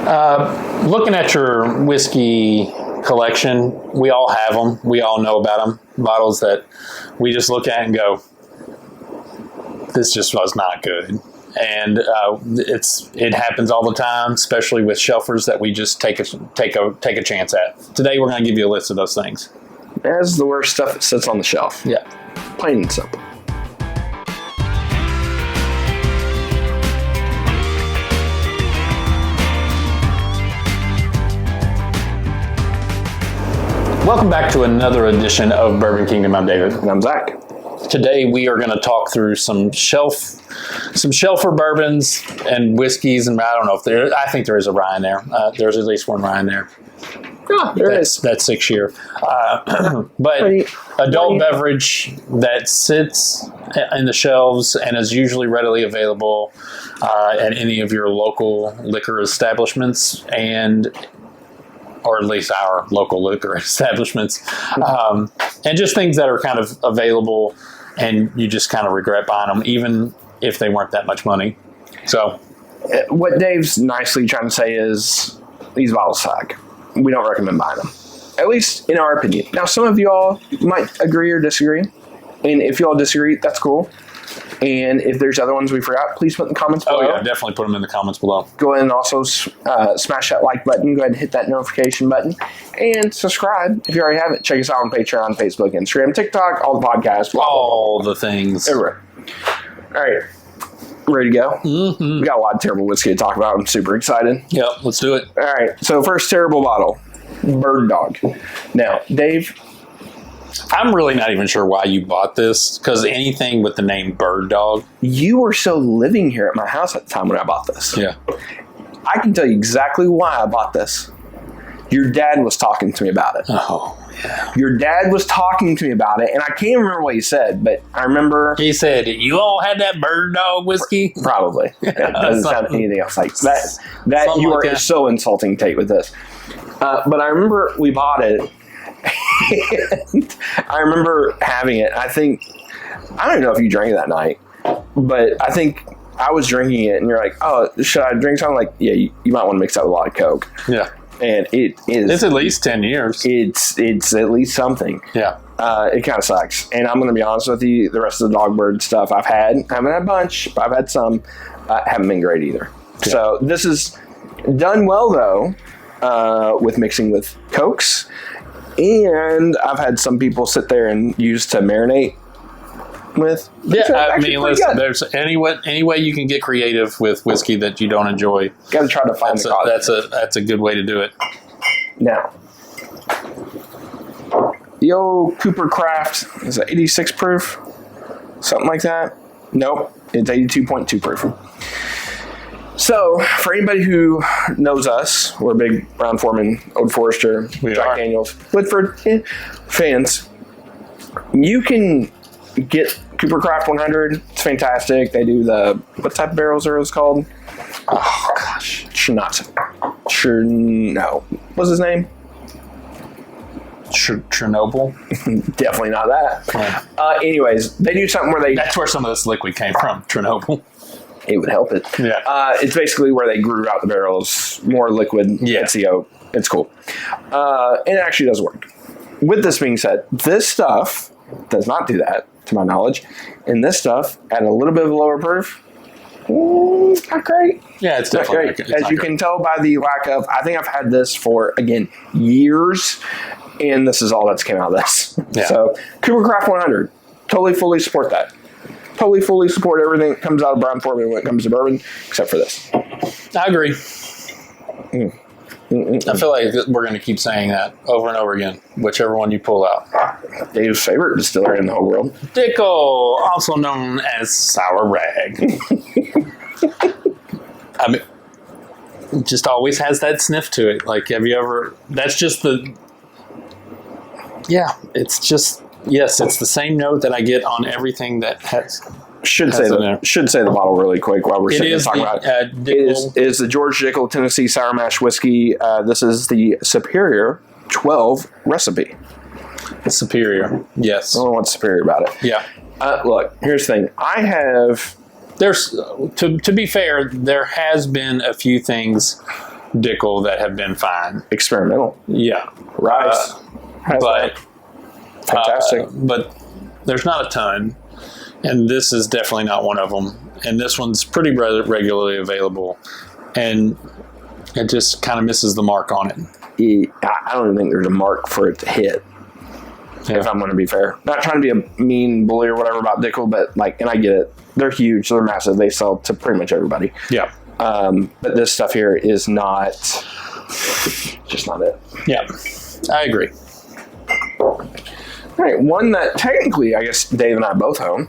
Looking at your whiskey collection, we all have them. We all know about them. Bottles that we just look at and go, this just was not good. And it happens all the time, especially with shelfers that we just take a chance at. Today, we're going to give you a list of those things. That's the worst stuff that sits on the shelf. Yeah. Plain and simple. Welcome back to another edition of Bourbon Kingdom. I'm David. And I'm Zach. Today we are going to talk through some shelfer bourbons and whiskeys, and I don't know if I think there is a rye in there. There's at least one rye in there. Yeah, there is. That's 6 year. But adult beverage that sits in the shelves and is usually readily available at any of your local liquor establishments or at least our local liquor establishments, and just things that are kind of available and you just kind of regret buying them, even if they weren't that much money. So what Dave's nicely trying to say is these bottles suck. We don't recommend buying them, at least in our opinion. Now, some of y'all might agree or disagree, and if y'all disagree, that's cool. And if there's other ones we forgot, please put in the comments below. Oh, yeah, definitely put them in the comments below. Go ahead and also smash that like button. Go ahead and hit that notification button. And subscribe if you already haven't. Check us out on Patreon, Facebook, Instagram, TikTok, all the podcasts. All the things. Everywhere. All right. Ready to go? Mm-hmm. We got a lot of terrible whiskey to talk about. I'm super excited. Yep, let's do it. All right. So first terrible bottle. Bird Dog. Now, Dave... I'm really not even sure why you bought this, because anything with the name Bird Dog. You were still living here at my house at the time when I bought this. Yeah. I can tell you exactly why I bought this. Your dad was talking to me about it. Oh, yeah. Your dad was talking to me about it, and I can't remember what he said, but I remember... He said, you all had that Bird Dog whiskey? Probably. It doesn't sound anything else like that. That you are so insulting, Tate, with this. But I remember we bought it. And I remember having it. I don't know if you drank it that night, but I think I was drinking it, and you're like, "Oh, should I drink something?" Like, yeah, you might want to mix that with a lot of Coke. Yeah, and it's at least 10 years. It's at least something. Yeah, it kind of sucks. And I'm going to be honest with you, the rest of the Dogbird stuff I haven't had a bunch, but I've had some, haven't been great either. Yeah. So this is done well though, with mixing with Cokes. And I've had some people sit there and use to marinate with. Yeah, I mean, listen, there's any way you can get creative with whiskey that you don't enjoy. Got to try to find the cause. That's a good way to do it. Now, the old Cooper Craft is it 86 proof, something like that. Nope, it's 82.2 proof. So, for anybody who knows us, we're big Brown-Forman, Old Forester, Jack Daniels, Woodford fans. You can get Cooper Craft 100. It's fantastic. They do what type of barrels are those called? Oh, gosh. No. What's his name? Chernobyl? Definitely not that. Yeah. Anyways, they do something where That's where some of this liquid came from, Chernobyl. It would help it. Yeah. It's basically where they grew out the barrels, more liquid. Yeah. It's the oak. It's cool. And it actually does work. With this being said, this stuff does not do that, to my knowledge. And this stuff, at a little bit of a lower proof, it's not great. Yeah, it's definitely not great. As you can tell by the lack of, I think I've had this for, again, years, and this is all that's came out of this. Yeah. So, Cooper Craft 100, totally fully support that. Totally fully support everything that comes out of Brown-Forman when it comes to bourbon, except for this. I agree. I feel like we're going to keep saying that over and over again, whichever one you pull out. Dave's favorite distillery in the whole world. Dickle, also known as Sour Rag. I mean, it just always has that sniff to it. Like, have you ever... That's just it's just... Yes, it's the same note that I get on everything that has. Should say the bottle really quick while we're sitting here talking about it. It is the George Dickle Tennessee Sour Mash Whiskey. This is the Superior 12 recipe. The Superior, yes. I don't know what's superior about it. Yeah. Look, here's the thing. I have... There's to be fair, there has been a few things Dickle that have been fine. Experimental. Yeah. Rice. But fantastic. But there's not a ton. And this is definitely not one of them. And this one's pretty regularly available. And it just kind of misses the mark on it. I don't even think there's a mark for it to hit. Yeah. If I'm going to be fair. Not trying to be a mean bully or whatever about Dickle, but like, and I get it. They're huge. They're massive. They sell to pretty much everybody. Yeah. But this stuff here is not, just not it. Yeah. I agree. All right. One that technically, I guess Dave and I both own.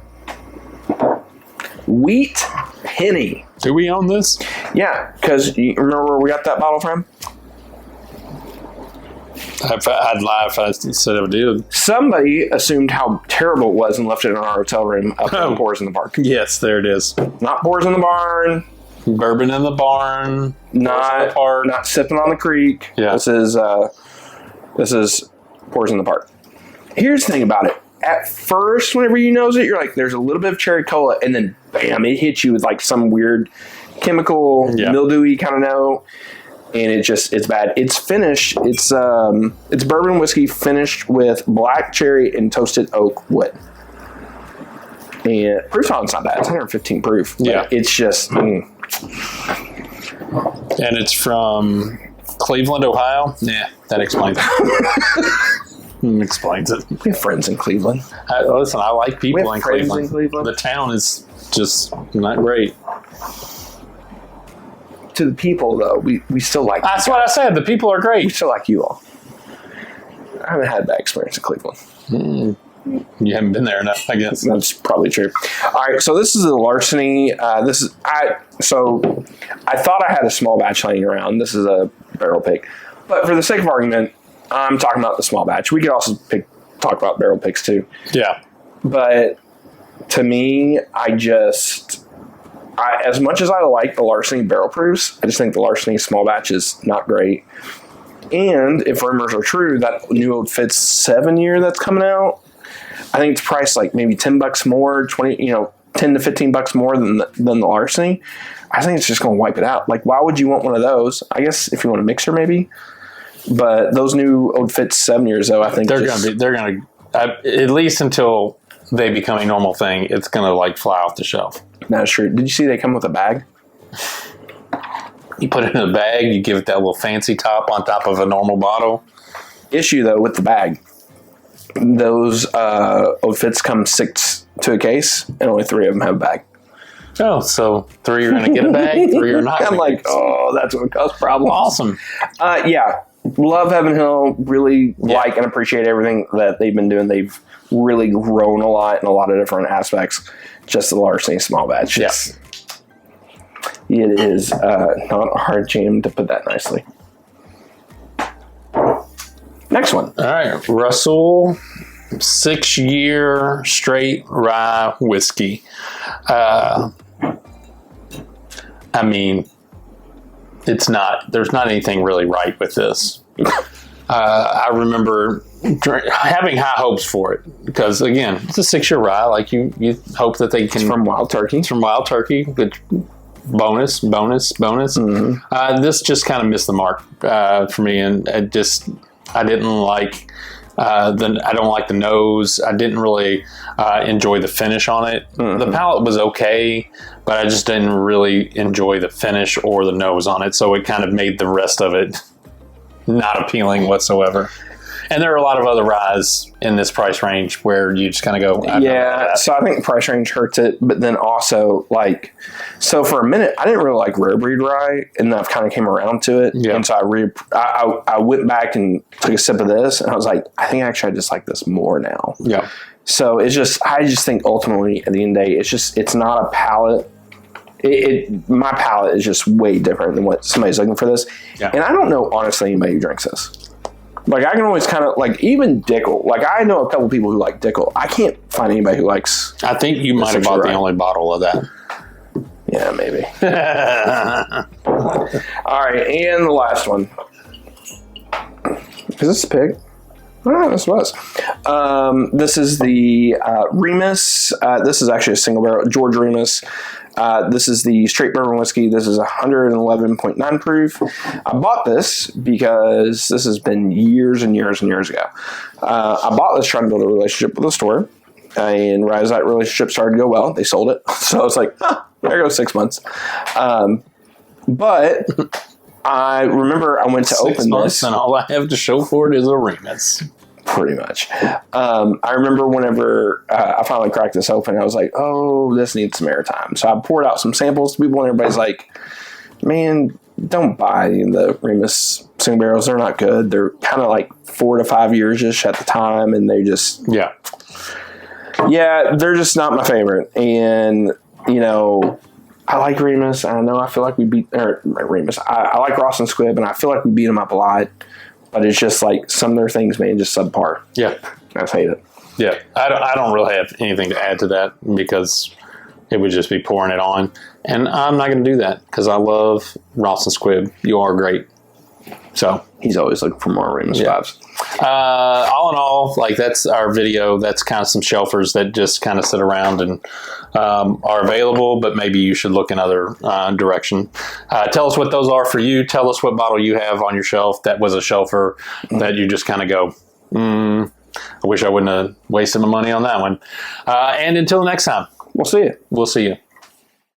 Wheat Henny. Do we own this? Yeah. Because you remember where we got that bottle from? I'd lie if I said I did. Somebody assumed how terrible it was and left it in our hotel room up in Pours in the Park. Yes, there it is. Not Pours in the Barn. Bourbon in the Barn. Not Park. Not Sipping on the Creek. Yeah. This is Pours in the Park. Here's the thing about it. At first, whenever you nose it, you're like, there's a little bit of cherry cola, and then bam, it hits you with like some weird chemical, mildewy kind of note. And it's bad. It's finished. It's bourbon whiskey finished with black cherry and toasted oak wood. And proof on it's not bad. It's 115 proof. Yeah. It's just. And it's from Cleveland, Ohio. Yeah, that explains it. Explains it. We have friends in Cleveland. Listen, I like people in Cleveland. Cleveland. The town is just not great. To the people, though, we still like. That's what I said. The people are great. We still like you all. I haven't had that experience in Cleveland. You haven't been there enough, I guess. That's probably true. All right, so this is the larceny. I thought I had a small batch laying around. This is a barrel pick, but for the sake of argument, I'm talking about the small batch. We could also talk about barrel picks too. Yeah, but to me, as much as I like the larceny barrel proofs, I just think the larceny small batch is not great. And if rumors are true, that new Old Fitz 7 year that's coming out, I think it's priced like maybe $10 more, 10 to $15 more than the larceny. I think it's just going to wipe it out. Like, why would you want one of those? I guess if you want a mixer, maybe. But those new Old Fitz 7 years, though, I think they're going to at least until they become a normal thing, it's going to like fly off the shelf. That's true. Did you see they come with a bag? You put it in a bag, you give it that little fancy top on top of a normal bottle. Issue, though, with the bag. Those Old Fitz come 6 to a case, and only 3 of them have a bag. Oh, so 3 are going to get a bag, 3 are not. I'm like, that's what caused problems. Awesome. Yeah. Love Heaven Hill. Really like and appreciate everything that they've been doing. They've really grown a lot in a lot of different aspects. Just the larceny small batch. Yes. It is not a hard jam, to put that nicely. Next one. All right. Russell 6-year straight rye whiskey. I mean, there's not anything really right with this. I remember having high hopes for it because, again, it's a 6-year rye. Like you hope that they can. It's from Wild Turkey. It's from Wild Turkey. Good bonus. Mm-hmm. This just kind of missed the mark for me, and I didn't like. I don't like the nose. I didn't really enjoy the finish on it. Mm-hmm. The palate was okay, but I just didn't really enjoy the finish or the nose on it. So it kind of made the rest of it not appealing whatsoever. And there are a lot of other ryes in this price range where you just kind of go, so I think the price range hurts it, but then also so for a minute I didn't really like rare breed rye, and then I've kind of came around to it, and so I went back and took a sip of this, and I was like, I think actually I just like this more now. Yeah. So I just think ultimately at the end of the day, it's not a palate. My palate is just way different than what somebody's looking for this, and I don't know honestly anybody who drinks this. Like, I can always kind of, even Dickle. Like, I know a couple people who like Dickle. I can't find anybody who likes... I think you might have bought the only bottle of that. Yeah, maybe. All right, and the last one. Is this a pig? Oh, this was. This is the Remis. This is actually a single barrel. George Remis. This is the straight bourbon whiskey. This is 111.9 proof. I bought this because this has been years and years and years ago. I bought this trying to build a relationship with the store. And right as that relationship started to go well, they sold it. So I was like, there goes 6 months. But I remember I went to open this. And all I have to show for it is a Remis. Pretty much. I remember whenever I finally cracked this open, I was like, oh, this needs some airtime. So I poured out some samples to people, and everybody's like, man, don't buy the Remis single barrels. They're not good. They're kind of like 4 to 5 years-ish at the time, and they just... Yeah, they're just not my favorite. And, you know, I like Remis. I know I feel like we beat... Remis. I like Ross and Squibb, and I feel like we beat them up a lot. But it's just like some of their things, man, just subpar. Yeah. I just hate it. Yeah. I don't really have anything to add to that because it would just be pouring it on. And I'm not going to do that because I love Ross and Squibb. You are great. So he's always looking for more Remis vibes. All in all, like that's our video. That's kind of some shelfers that just kind of sit around and are available, but maybe you should look in other direction. Tell us what those are for you. Tell us what bottle you have on your shelf that was a shelfer that you just kind of go, I wish I wouldn't have wasted my money on that one. And until next time, we'll see you. We'll see you.